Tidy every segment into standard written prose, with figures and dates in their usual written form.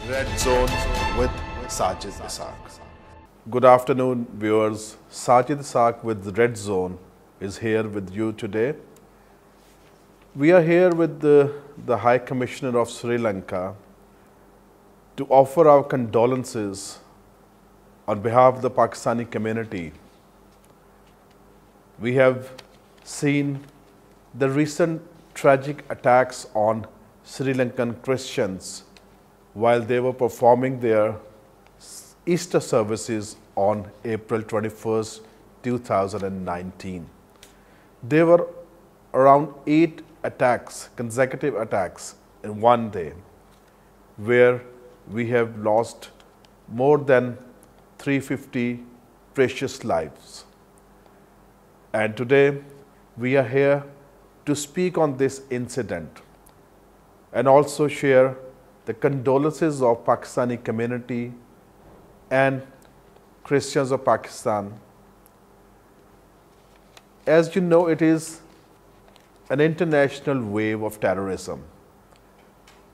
Red Zone with Saaجد اسحاق. Good afternoon, viewers. Saaجد اسحاق with Red Zone is here with you today. We are here with the High Commissioner of Sri Lanka to offer our condolences on behalf of the Pakistani community. We have seen the recent tragic attacks on Sri Lankan Christians while they were performing their Easter services on April 21st, 2019. There were around 8 attacks, consecutive attacks in one day, where we have lost more than 350 precious lives. And today we are here to speak on this incident and also share the condolences of Pakistani community and Christians of Pakistan. As you know, it is an international wave of terrorism,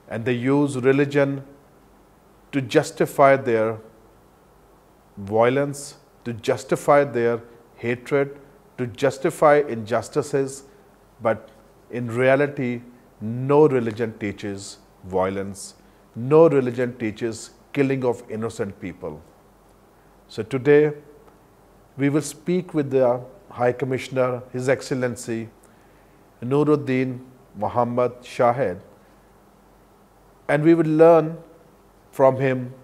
and they use religion to justify their violence, to justify their hatred, to justify injustices, but in reality, no religion teaches violence. No religion teaches killing of innocent people. So today, we will speak with the High Commissioner, His Excellency Noordeen Mohamed Shaheid, and we will learn from him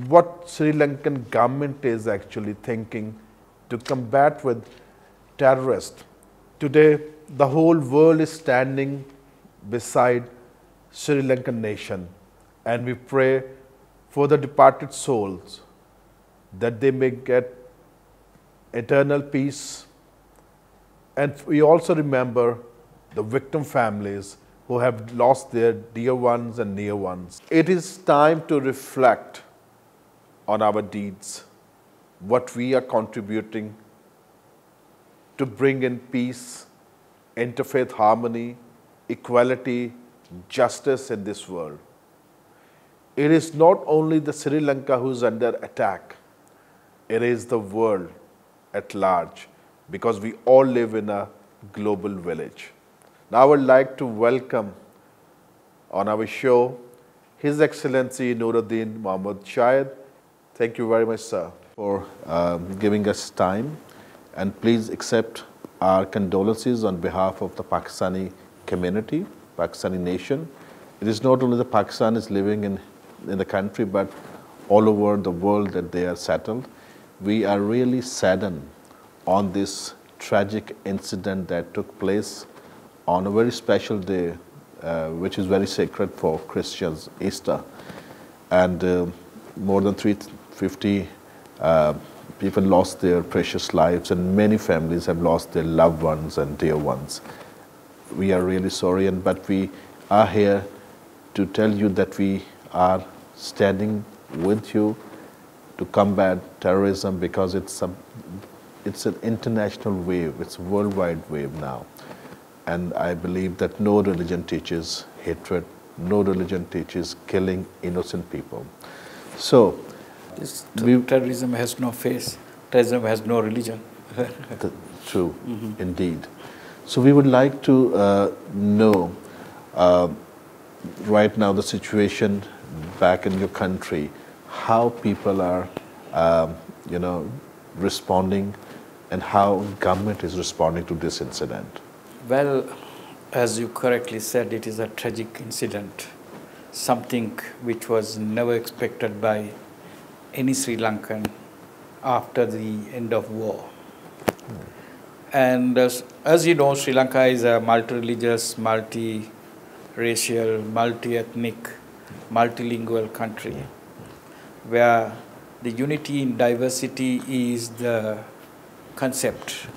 what Sri Lankan government is actually thinking to combat with terrorists. Today, the whole world is standing beside Sri Lankan nation, and we pray for the departed souls that they may get eternal peace. And we also remember the victim families who have lost their dear ones and near ones. It is time to reflect on our deeds, what we are contributing to bring in peace, interfaith harmony, equality, justice in this world. It is not only the Sri Lanka who is under attack, it is the world at large, because we all live in a global village. Now I would like to welcome on our show His Excellency Noordeen Mohamed Shaheid. Thank you very much, sir, for giving us time, and please accept our condolences on behalf of the Pakistani community, Pakistani nation. It is not only the Pakistanis living in the country, but all over the world that they are settled. We are really saddened on this tragic incident that took place on a very special day, which is very sacred for Christians, Easter. And more than 350 people lost their precious lives, and many families have lost their loved ones and dear ones. We are really sorry, but we are here to tell you that we are standing with you to combat terrorism, because it's an international wave, it's a worldwide wave now. And I believe that no religion teaches hatred, no religion teaches killing innocent people. So, terrorism has no face, terrorism has no religion. True, indeed. So we would like to know right now the situation back in your country, how people are, responding, and how government is responding to this incident. Well, as you correctly said, it is a tragic incident, something which was never expected by any Sri Lankan after the end of war. And as you know, Sri Lanka is a multi-religious, multi-racial, multi-ethnic, multilingual country, where the unity in diversity is the concept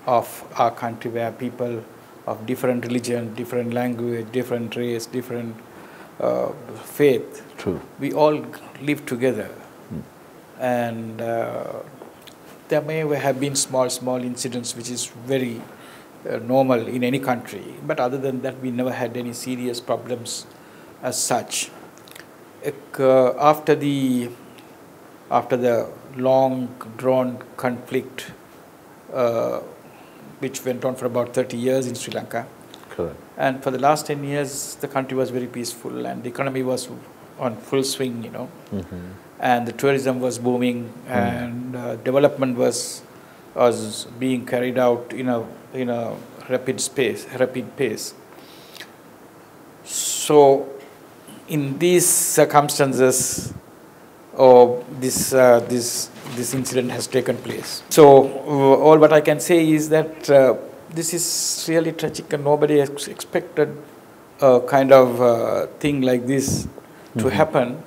of our country, where people of different religion, different language, different race, different faith, we all live together. And there may have been small incidents, which is very normal in any country. But other than that, we never had any serious problems as such. after the long drawn conflict, which went on for about 30 years in Sri Lanka. Correct. And for the last 10 years, the country was very peaceful and the economy was on full swing, you know. And the tourism was booming and development was being carried out in a rapid pace. So, in these circumstances, this incident has taken place. So, all what I can say is that this is really tragic, and nobody expected a kind of thing like this to happen,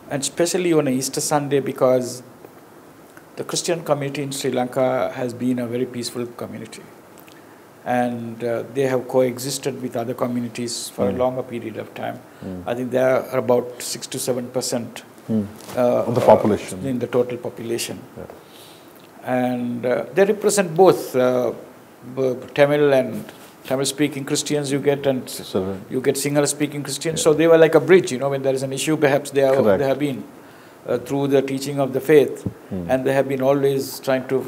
and especially on Easter Sunday, because the Christian community in Sri Lanka has been a very peaceful community, and they have coexisted with other communities for a longer period of time. I think they are about 6 to 7% of the population, in the total population, and they represent both Tamil and Tamil-speaking Christians you get, and you get Sinhala-speaking Christians. So they were like a bridge, you know. When there is an issue, perhaps they have been through the teaching of the faith, and they have been always trying to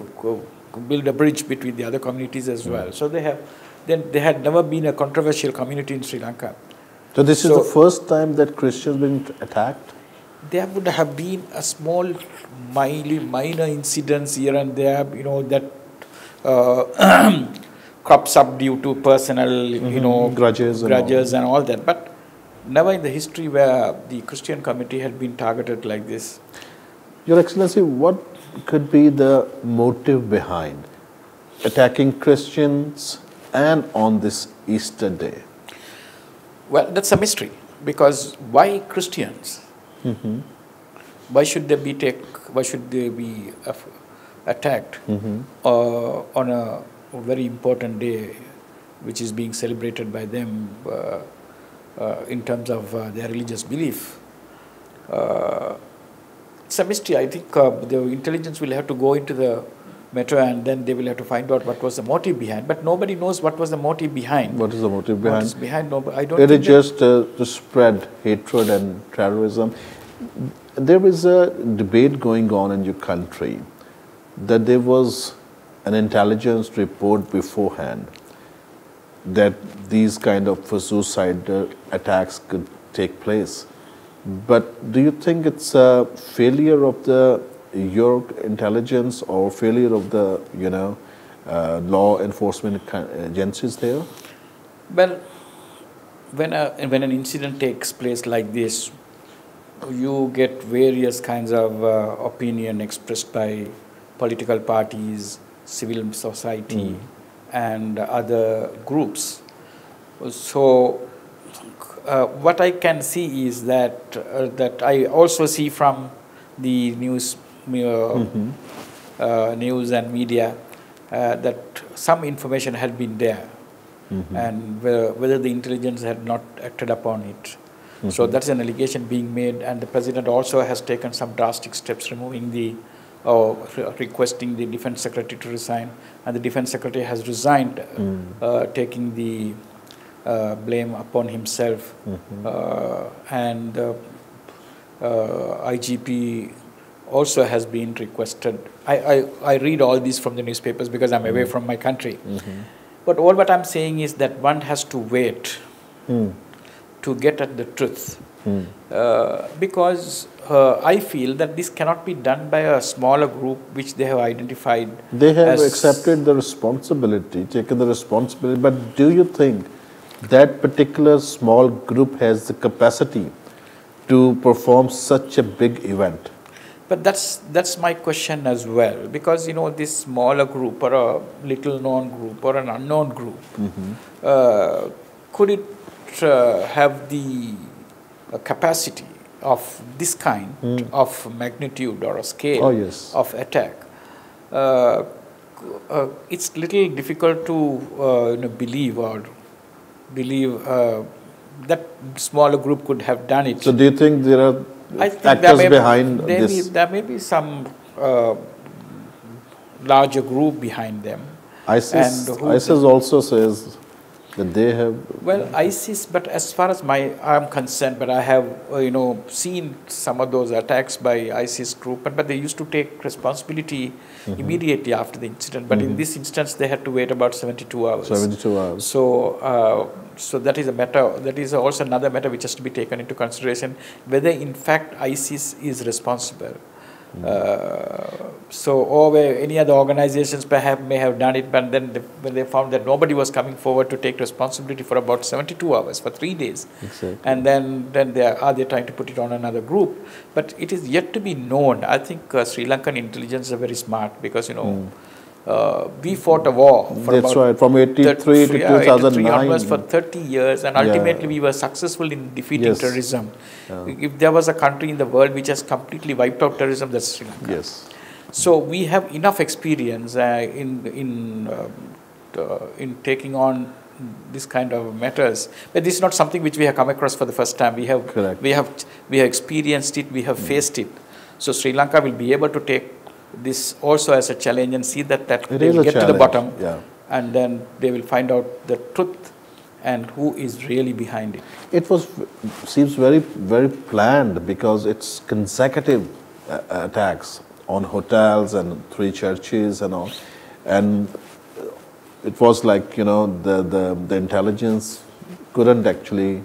build a bridge between the other communities as well. So they had never been a controversial community in Sri Lanka. So this is the first time that Christians been attacked? There would have been a small, minor incidents here and there, you know, that crops up due to personal, you know, grudges and all that. But never in the history where the Christian community had been targeted like this. Your Excellency, what could be the motive behind attacking Christians and on this Easter day? Well, that's a mystery, because why Christians? Why should they be attacked on a very important day, which is being celebrated by them in terms of their religious belief? It's a mystery. I think the intelligence will have to go into the matter, and then they will have to find out what was the motive behind. But nobody knows what was the motive behind. What is the motive behind? What is behind? No, I don't. It is just to spread hatred and terrorism. There is a debate going on in your country that there was an intelligence report beforehand that these kind of suicide attacks could take place. But do you think it's a failure of your intelligence or failure of the law enforcement agencies there? Well, when an incident takes place like this, you get various kinds of opinion expressed by political parties, civil society, and other groups. So, what I can see is that I also see from the news and media that some information had been there, and whether the intelligence had not acted upon it. So that's an allegation being made, and the president also has taken some drastic steps, removing requesting the defense secretary to resign, and the defense secretary has resigned, taking the blame upon himself, and IGP also has been requested. I read all these from the newspapers because I'm away from my country. But all what I'm saying is that one has to wait to get at the truth, because I feel that this cannot be done by a smaller group which they have identified. They have accepted the responsibility, taken the responsibility, but do you think that particular small group has the capacity to perform such a big event? But that's my question as well, because this smaller group or a little known group or an unknown group, could it have the capacity of this kind of magnitude or a scale of attack? It's little difficult to believe that smaller group could have done it. So do you think there are actors behind this? There may be some larger group behind them. ISIS also says that they have? Well, ISIS, but as far as I'm concerned, but I have, seen some of those attacks by ISIS group, but they used to take responsibility immediately after the incident. But in this instance, they had to wait about 72 hours. 72 hours. So that is a matter, that is also another matter which has to be taken into consideration, whether in fact ISIS is responsible. Or where any other organizations perhaps may have done it, but then when they found that nobody was coming forward to take responsibility for about 72 hours, for 3 days. Exactly. And then they're trying to put it on another group. But it is yet to be known. I think Sri Lankan intelligence are very smart because, we fought a war. That's right, from 83 to 2009. Onwards for 30 years, and ultimately we were successful in defeating terrorism. If there was a country in the world which has completely wiped out terrorism, that's Sri Lanka. Yes. So we have enough experience in taking on this kind of matters. But this is not something which we have come across for the first time. We have experienced it. We have faced it. So Sri Lanka will be able to take this also as a challenge and see that they will get to the bottom, and then they will find out the truth and who is really behind it. It seems very, very planned because it's consecutive attacks on hotels and 3 churches and all, and it was like the intelligence couldn't actually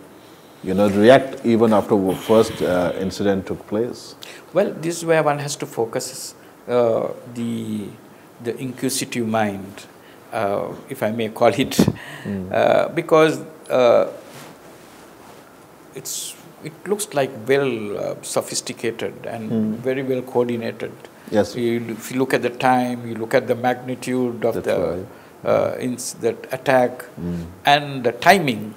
react even after the first incident took place. Well, this is where one has to focus the inquisitive mind, if I may call it, because it looks like well sophisticated and very well coordinated. Yes. If you look at the time, you look at the magnitude of the attack and the timing.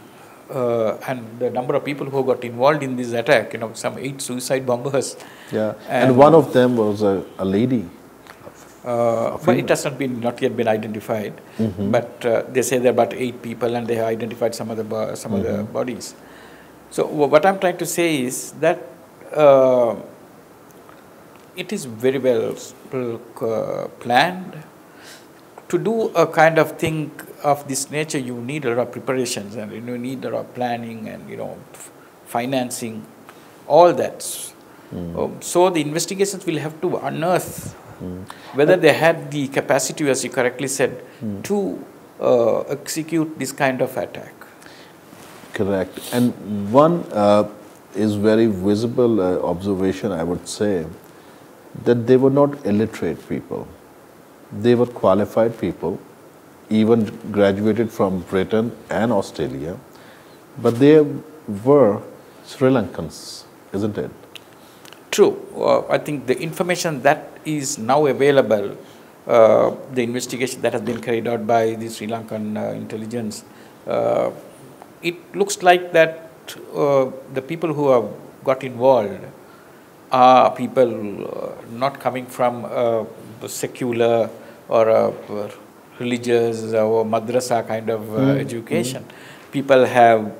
And the number of people who got involved in this attack, some 8 suicide bombers. Yeah, and one of them was a lady. But it has not yet been identified. But they say there are about 8 people, and they have identified some of the bodies. So what I'm trying to say is that it is very well planned. To do a kind of thing of this nature, you need a lot of preparations, and you need a lot of planning and financing, all that. So the investigations will have to unearth whether they had the capacity, as you correctly said, to execute this kind of attack. Correct. And one is very visible observation, I would say, that they were not illiterate people. They were qualified people, even graduated from Britain and Australia, but they were Sri Lankans, isn't it? True. I think the information that is now available, the investigation that has been carried out by the Sri Lankan intelligence, it looks like that the people who have got involved are people not coming from secular or religious or madrasa kind of education. People have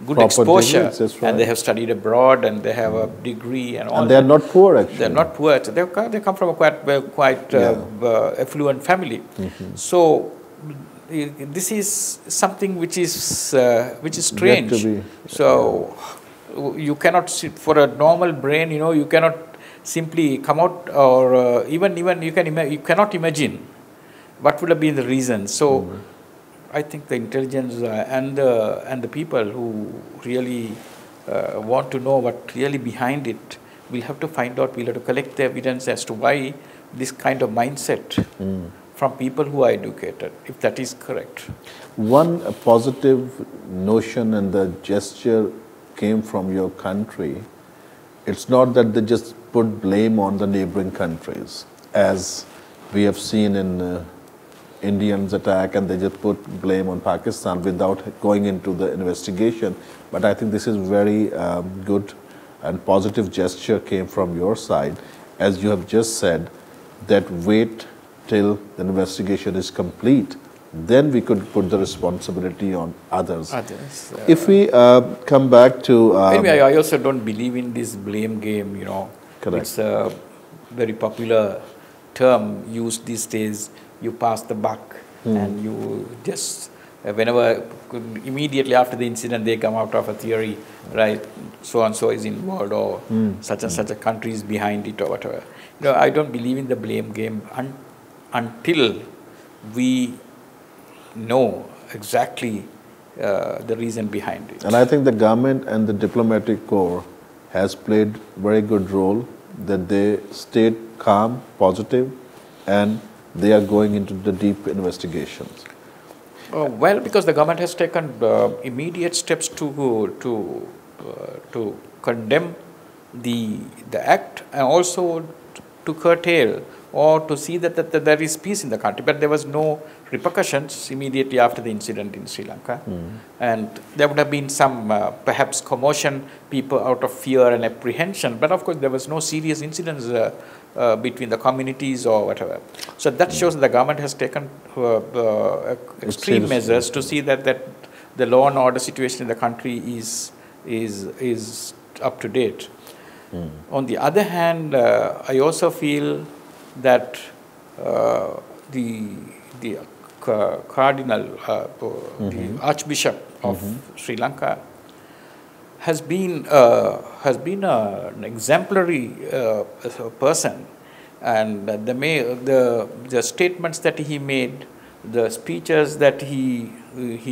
good Proper exposure, degrees, right. and they have studied abroad, and they have a degree and all. And they are not poor, actually. They are not poor. They come from a quite affluent family. So this is something which is strange. So you cannot sit for a normal brain. You cannot simply come out, or even you cannot imagine what would have been the reason. So I think the intelligence and the people who really want to know what really behind it will have to find out. We'll have to collect the evidence as to why this kind of mindset from people who are educated, if that is correct. One positive notion and the gesture came from your country. It's not that they just put blame on the neighboring countries, as we have seen in Indians attack, and they just put blame on Pakistan without going into the investigation. But I think this is very good and positive gesture came from your side, as you have just said, that wait till the investigation is complete, then we could put the responsibility on others. If we come back to... anyway, I also don't believe in this blame game, Correct. It's a very popular term used these days. You pass the buck and you just whenever, immediately after the incident, they come out of a theory, right? So and so is involved, or such and such a country is behind it, or whatever. I don't believe in the blame game until we know exactly the reason behind it. And I think the government and the diplomatic corps has played very good role, that they stayed calm, positive, and they are going into the deep investigations. Well, because the government has taken immediate steps to condemn the act, and also to curtail or to see that there is peace in the country. But there was no repercussions immediately after the incident in Sri Lanka. And there would have been some perhaps commotion, people out of fear and apprehension. But of course, there was no serious incidents between the communities or whatever. So that shows that the government has taken extreme measures to see that the law and order situation in the country is up to date. On the other hand, I also feel that the cardinal, the Archbishop of Sri Lanka, has been an exemplary person, and the statements that he made, the speeches that he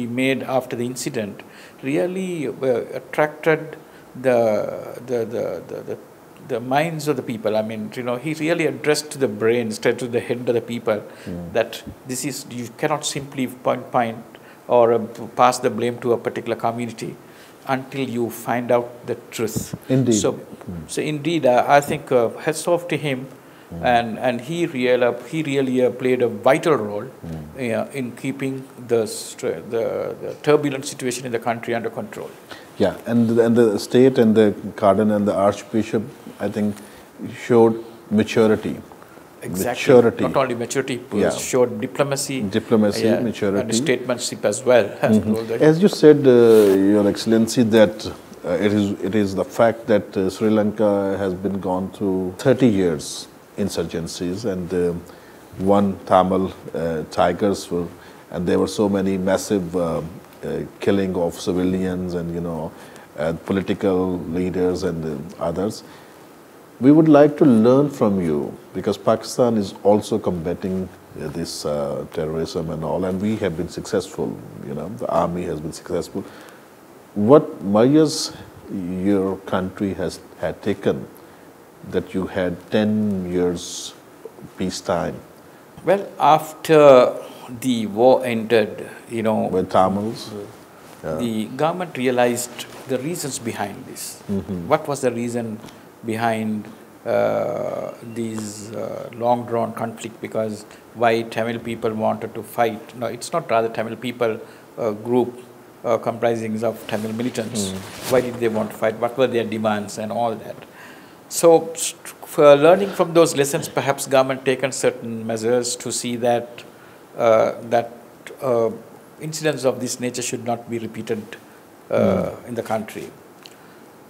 made after the incident, really attracted the minds of the people. I mean, he really addressed to the brain, straight to the head of the people, that this is, you cannot simply point or pass the blame to a particular community until you find out the truth. Indeed. So indeed, I think hats off to him, and he really played a vital role in keeping the turbulent situation in the country under control. Yeah, and the state and the cardinal and the archbishop, I think, showed maturity. Exactly. Maturity. Not only maturity, showed diplomacy, maturity, and statesmanship as well. As you said, Your Excellency, that it is the fact that Sri Lanka has been gone through 30 years insurgencies, and one Tamil tigers were, and there were so many massive killing of civilians and political leaders and others. We would like to learn from you, because Pakistan is also combating this terrorism and all, and we have been successful. The army has been successful. What measures your country had taken that you had 10 years peacetime? Well, after the war ended, with Tamils, the government realized the reasons behind this. What was the reason behind these long-drawn conflict? Because why Tamil people wanted to fight? No, it's not rather Tamil people group comprising of Tamil militants. Why did they want to fight? What were their demands and all that? So, for learning from those lessons, perhaps government taken certain measures to see that incidents of this nature should not be repeated in the country.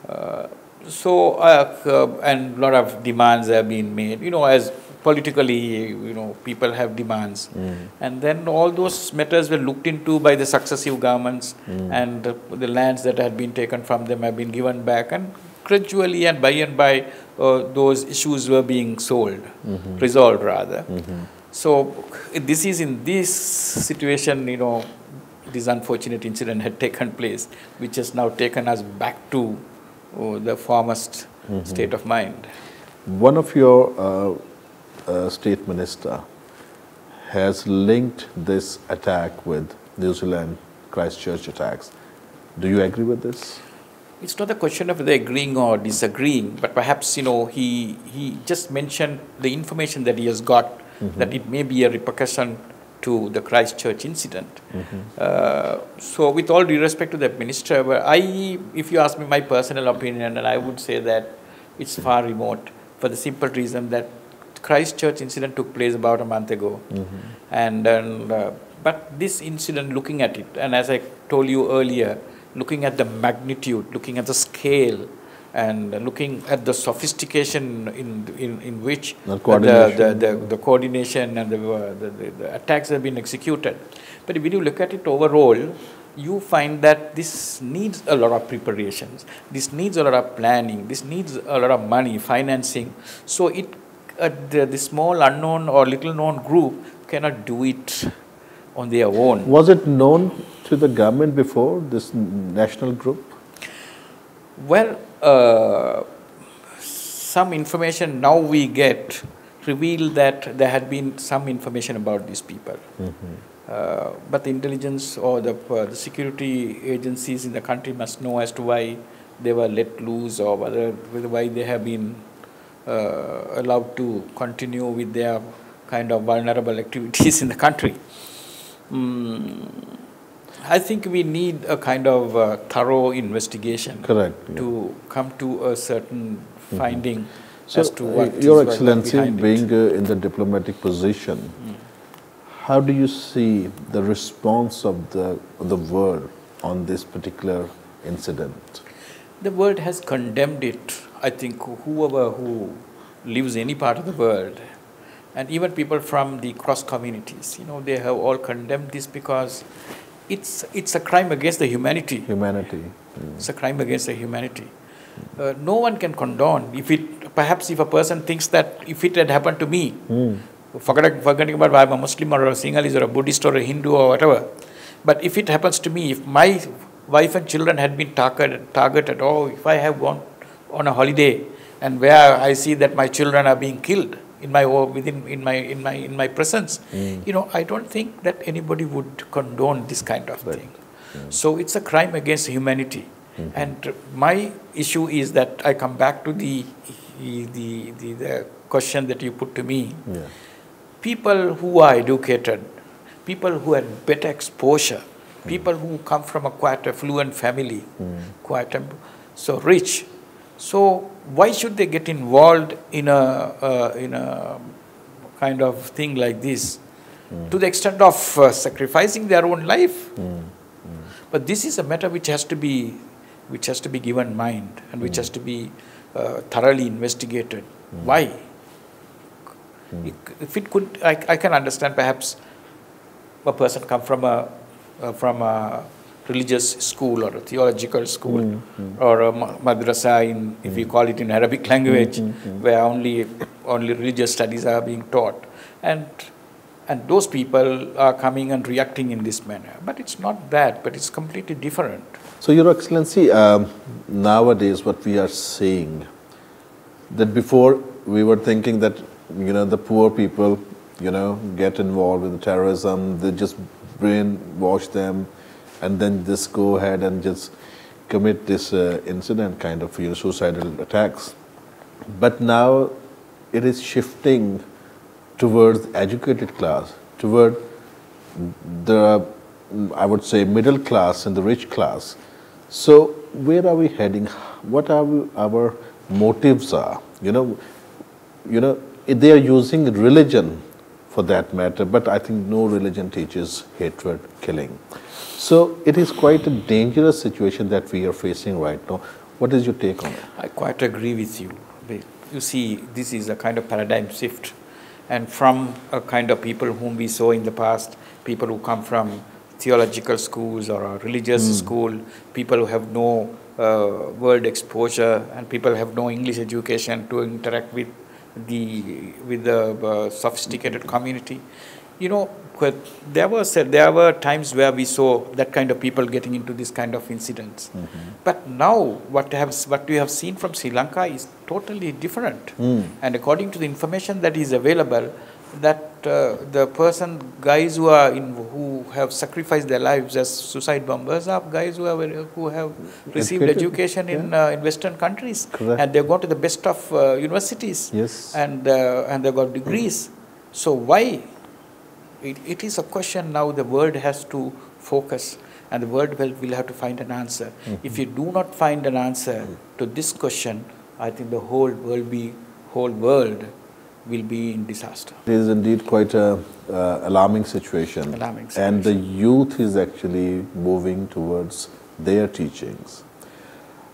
And a lot of demands have been made. As politically, people have demands, and then all those matters were looked into by the successive governments, and the lands that had been taken from them have been given back, and gradually and by those issues were being resolved rather. So this is in this situation, this unfortunate incident had taken place, which has now taken us back to the foremost state of mind. One of your state minister has linked this attack with New Zealand Christchurch attacks. Do you agree with this? It's not a question of whether agreeing or disagreeing, but perhaps, he just mentioned the information that he has got, that it may be a repercussion to the Christchurch incident. So with all due respect to the minister, if you ask me my personal opinion, and I would say that it's far remote, for the simple reason that Christchurch incident took place about a month ago. But this incident, looking at it, and as I told you earlier, looking at the magnitude, looking at the scale, and looking at the sophistication in which the coordination and the attacks have been executed, But when you look at it overall, you find that this needs a lot of preparations. This needs a lot of planning. This needs a lot of money, financing. So the small unknown or little known group cannot do it on their own. Was it known to the government before, this national group? Well, some information now we get reveal that there had been some information about these people. But the intelligence or the security agencies in the country must know as to why they were let loose, or why they have been allowed to continue with their kind of vulnerable activities in the country. I think we need a kind of thorough investigation. Correct. To come to a certain finding So, as to what Your is Excellency, behind being it. in the diplomatic position, how do you see the response of the world on this particular incident? The world has condemned it. I think whoever who lives any part of the world, and even people from the cross communities, they have all condemned this, because it's a crime against the humanity. Humanity. It's a crime against the humanity. No one can condone. Perhaps if a person thinks that if it had happened to me, forgetting about I'm a Muslim or a Sinhalese or a Buddhist or a Hindu or whatever, but if it happens to me, if my wife and children had been targeted, or if I have gone on a holiday and where I see that my children are being killed in my presence, I don't think that anybody would condone this kind of thing. So it's a crime against humanity. And my issue is that I come back to the question that you put to me. People who are educated, people who had better exposure, people who come from a quite affluent family, so rich. So why should they get involved in a kind of thing like this, to the extent of sacrificing their own life? But this is a matter which has to be given mind, and which has to be thoroughly investigated. Why? If it could, I can understand perhaps a person come from a religious school or a theological school or a madrasa, if you call it in Arabic language, where only religious studies are being taught, and those people are coming and reacting in this manner. But it's not that, but it's completely different. So, Your Excellency, nowadays what we are seeing, that before we were thinking that, the poor people, get involved with the terrorism, they just brainwash them, and then just go ahead and just commit this incident, kind of suicidal attacks. But now it is shifting towards educated class, toward the, I would say, middle class and the rich class. So where are we heading? What our motives are? They are using religion for that matter, but I think no religion teaches hatred, killing. So it is quite a dangerous situation that we are facing right now. What is your take on it? I quite agree with you. You see, this is a kind of paradigm shift. And from a kind of people whom we saw in the past, people who come from theological schools or a religious school, people who have no world exposure, and people have no English education to interact with the sophisticated community. There were times where we saw that kind of people getting into this kind of incidents. But now what we have seen from Sri Lanka is totally different. And according to the information that is available, that the guys who have sacrificed their lives as suicide bombers are guys who have received education in Western countries. Correct. And they've gone to the best of universities. Yes. And they've got degrees. So why? It is a question now the world has to focus, and the world will have to find an answer. If you do not find an answer to this question, I think the whole world will be in disaster. It is indeed quite a alarming situation. And the youth is actually moving towards their teachings.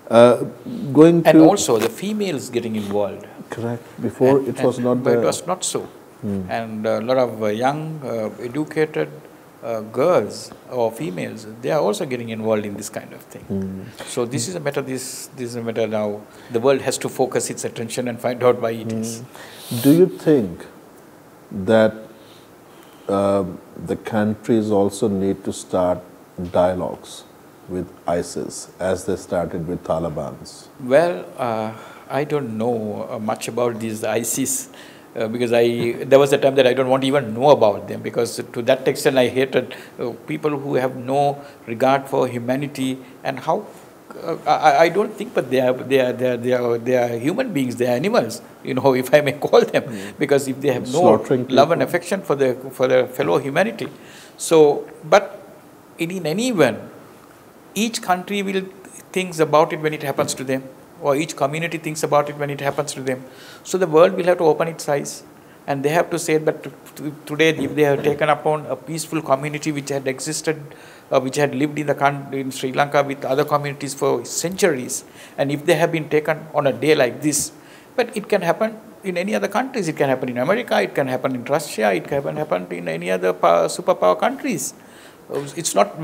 And also the females getting involved. Correct. Before it was not so. And a lot of young, educated girls or females, they are also getting involved in this kind of thing. So this is a matter. This is a matter now. The world has to focus its attention and find out why it is. Do you think that the countries also need to start dialogues with ISIS as they started with Taliban's? Well, I don't know much about these ISIS. Because there was a time that I don't want to even know about them, because to that extent I hated people who have no regard for humanity and how I don't think, but they are human beings, they are animals, if I may call them, because if they have no love and affection for their fellow humanity. So, but in any event, each country will thinks about it when it happens to them, or each community thinks about it when it happens to them. So the world will have to open its eyes, and they have to say that today, if they have taken upon a peaceful community which had existed, which had lived in Sri Lanka with other communities for centuries, and if they have been taken on a day like this, but it can happen in any other countries. It can happen in America, it can happen in Russia, it can happen in any other superpower countries. It's not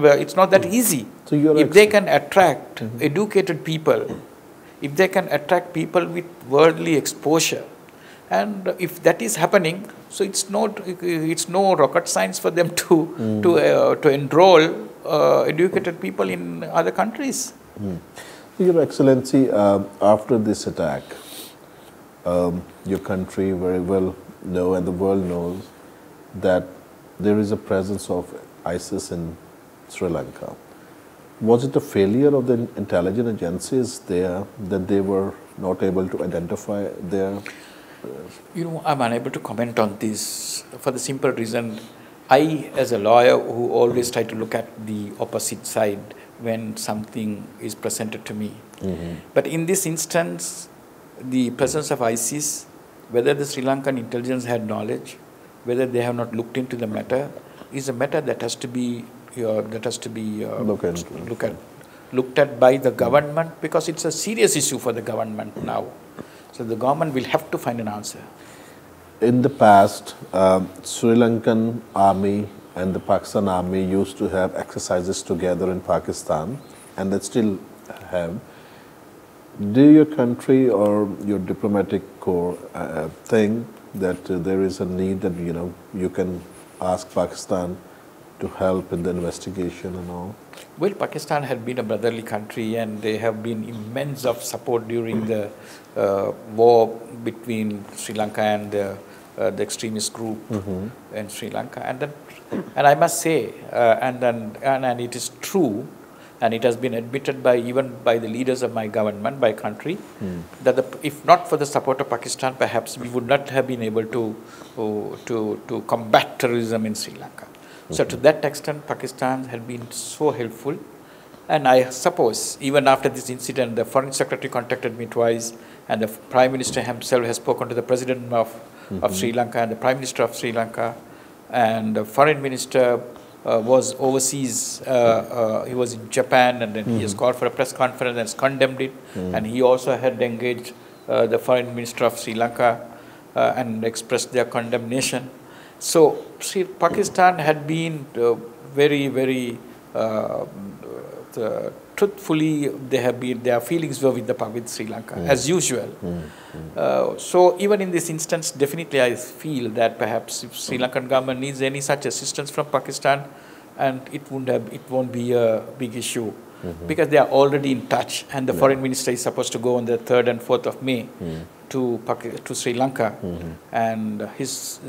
that easy. So if they can attract educated people, if they can attract people with worldly exposure, and if that is happening, so it's no rocket science for them to enroll educated people in other countries. Your Excellency, after this attack, your country very well know and the world knows that there is a presence of ISIS in Sri Lanka. Was it a failure of the intelligence agencies there that they were not able to identify their... I'm unable to comment on this for the simple reason, I, as a lawyer who always try to look at the opposite side when something is presented to me. But in this instance, the presence of ISIS, whether the Sri Lankan intelligence had knowledge, whether they have not looked into the matter, is a matter that has to be looked at by the government, because it's a serious issue for the government now. So the government will have to find an answer. In the past, Sri Lankan army and the Pakistan army used to have exercises together in Pakistan, and they still have. Do your country or your diplomatic corps think that there is a need that you can ask Pakistan to help in the investigation and all? Well, Pakistan had been a brotherly country, and they have been immense of support during the war between Sri Lanka and the extremist group in Sri Lanka. And I must say, and it is true, and it has been admitted even by the leaders of my government, by country, that if not for the support of Pakistan, perhaps we would not have been able to combat terrorism in Sri Lanka. So to that extent, Pakistan had been so helpful. And I suppose, even after this incident, the Foreign Secretary contacted me twice, and the Prime Minister himself has spoken to the President of Sri Lanka and the Prime Minister of Sri Lanka, and the Foreign Minister was overseas, he was in Japan, and then he has called for a press conference and has condemned it, and he also had engaged the Foreign Minister of Sri Lanka and expressed their condemnation. So Pakistan had been very, very truthfully, their feelings were with Sri Lanka, as usual. So even in this instance, definitely I feel that perhaps if Sri Lankan government needs any such assistance from Pakistan, and it won't be a big issue, because they are already in touch, and the Foreign Minister is supposed to go on the 3rd and 4th of May to Sri Lanka, and his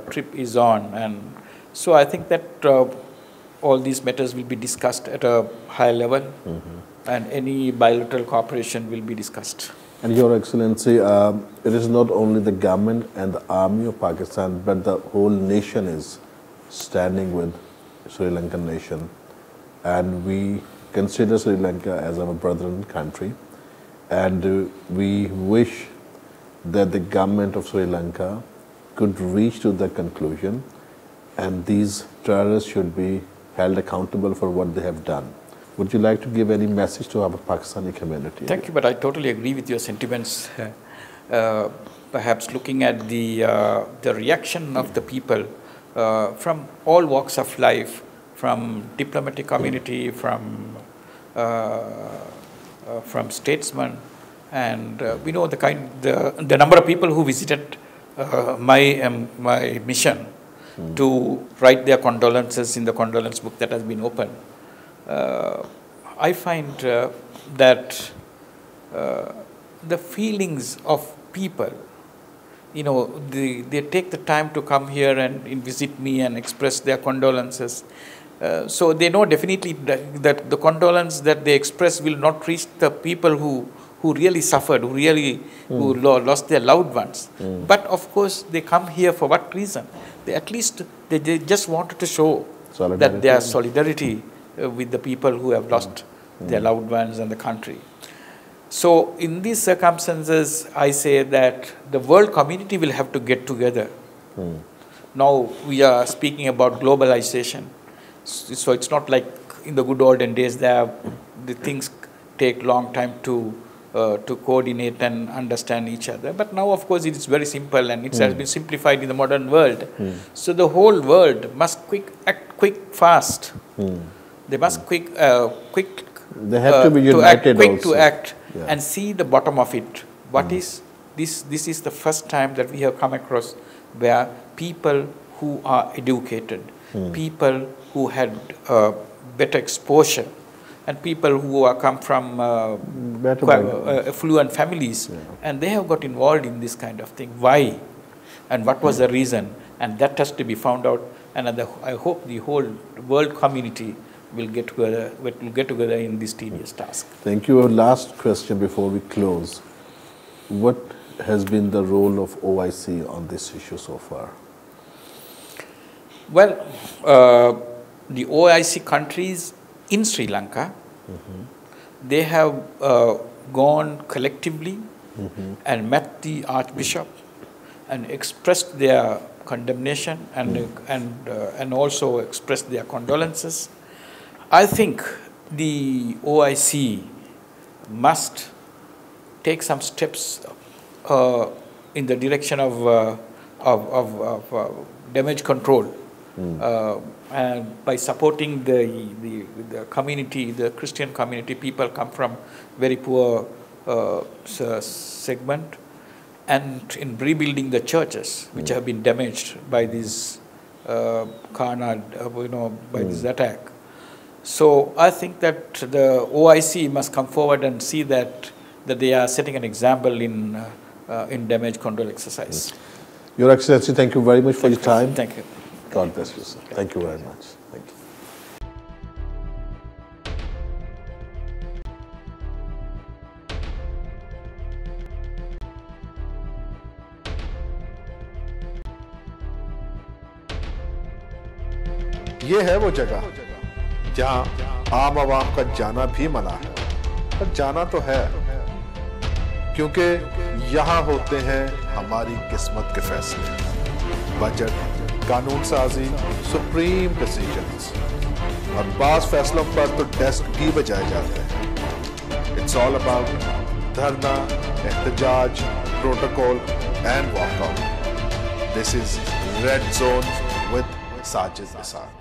trip is on, and so I think that all these matters will be discussed at a high level, and any bilateral cooperation will be discussed. And Your Excellency, it is not only the government and the army of Pakistan, but the whole nation is standing with Sri Lankan nation, and we consider Sri Lanka as our brethren country, and we wish that the government of Sri Lanka could reach to the conclusion, and these terrorists should be held accountable for what they have done. Would you like to give any message to our Pakistani community? Thank you, but I totally agree with your sentiments. Perhaps looking at the reaction of the people from all walks of life, from diplomatic community, from statesmen, and we know the number of people who visited my mission to write their condolences in the condolence book that has been opened. I find that the feelings of people, they take the time to come here and visit me and express their condolences. So they know definitely that the condolence that they express will not reach the people who really suffered, who lost their loved ones. But of course, they come here for what reason? They just wanted to show that their solidarity with the people who have lost their loved ones and the country. So in these circumstances, I say that the world community will have to get together. Now we are speaking about globalization. So it's not like in the good olden days the things take long time to coordinate and understand each other. But now, of course, it is very simple and it has been simplified in the modern world. So the whole world must act quick, fast. They must they have to be united to act and see the bottom of it. What is this? This is the first time that we have come across where people who are educated, people who had better exposure, and people who come from affluent families, and they have got involved in this kind of thing. Why? And what was the reason? And that has to be found out. And I hope the whole world community will get together in this tedious task. Thank you. Our last question before we close. What has been the role of OIC on this issue so far? Well, the OIC countries in Sri Lanka, they have gone collectively and met the Archbishop and expressed their condemnation and also expressed their condolences. I think the OIC must take some steps in the direction of damage control. And by supporting the community, the Christian community, people come from very poor segment, and in rebuilding the churches which have been damaged by this by this attack. So I think that the OIC must come forward and see that they are setting an example in damage control exercise. Your Excellency, thank you very much for your time. Thank you. God bless you, sir. Thank you very much. Thank you. ये है वो जगह जहां आम आवाम का जाना भी मना है, पर जाना तो है, क्योंकि यहाँ होते हैं हमारी किस्मत के फैसले। बजट, कानून साजी, सुप्रीम डिसीजंस और बास फैसलों पर तो डेस्क की बजाए जाते हैं। It's all about dharna, ehtijaj, protocol and walkout. This is red zone with Sajid, Ishaq.